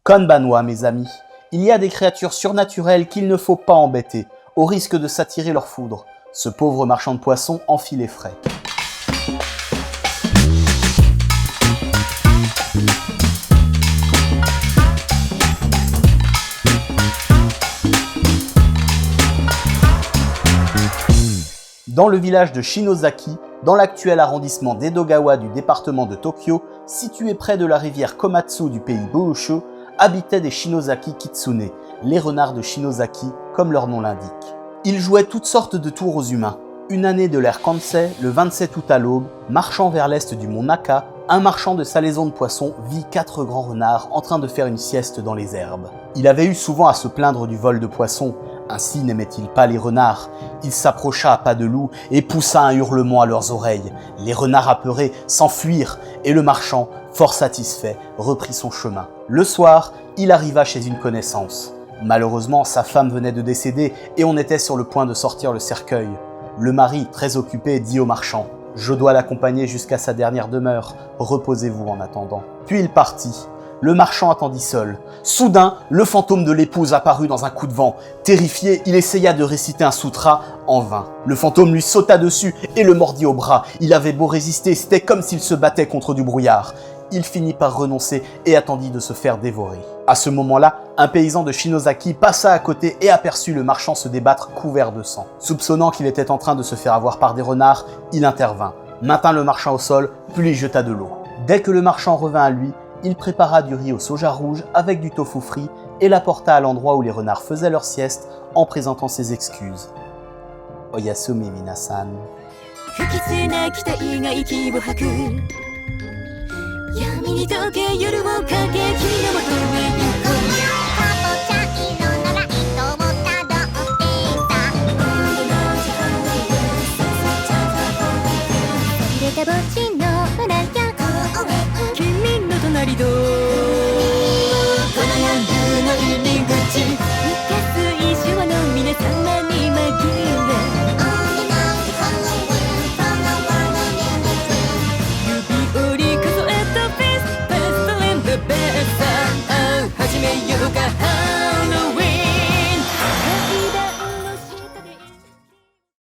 Konbanwa, mes amis. Il y a des créatures surnaturelles qu'il ne faut pas embêter, au risque de s'attirer leur foudre. Ce pauvre marchand de poissons en fit les frais. Dans le village de Shinozaki, dans l'actuel arrondissement d'Edogawa du département de Tokyo, situé près de la rivière Komatsu du pays Bōshū, habitaient des Shinozaki Kitsune, les renards de Shinozaki, comme leur nom l'indique. Ils jouaient toutes sortes de tours aux humains. Une année de l'ère Kansei, le 27 août à l'aube, marchant vers l'est du mont Naka, un marchand de salaisons de poissons vit 4 grands renards en train de faire une sieste dans les herbes. Il avait eu souvent à se plaindre du vol de poissons, ainsi n'aimait-il pas les renards. Il s'approcha à pas de loup et poussa un hurlement à leurs oreilles. Les renards apeurés s'enfuirent et le marchand, fort satisfait, reprit son chemin. Le soir, il arriva chez une connaissance. Malheureusement, sa femme venait de décéder et on était sur le point de sortir le cercueil. Le mari, très occupé, dit au marchand « Je dois l'accompagner jusqu'à sa dernière demeure, reposez-vous en attendant. » Puis il partit. Le marchand attendit seul. Soudain, le fantôme de l'épouse apparut dans un coup de vent. Terrifié, il essaya de réciter un sutra, en vain. Le fantôme lui sauta dessus et le mordit au bras. Il avait beau résister, c'était comme s'il se battait contre du brouillard. Il finit par renoncer et attendit de se faire dévorer. À ce moment-là, un paysan de Shinozaki passa à côté et aperçut le marchand se débattre couvert de sang. Soupçonnant qu'il était en train de se faire avoir par des renards, il intervint, maintint le marchand au sol, puis lui jeta de l'eau. Dès que le marchand revint à lui, il prépara du riz au soja rouge avec du tofu frit et l'apporta à l'endroit où les renards faisaient leur sieste en présentant ses excuses. Oyasumi minasan. 闇に溶け夜をかけ君のもとへ行こうカポちゃん色なら糸をたどってさ入れたぼっち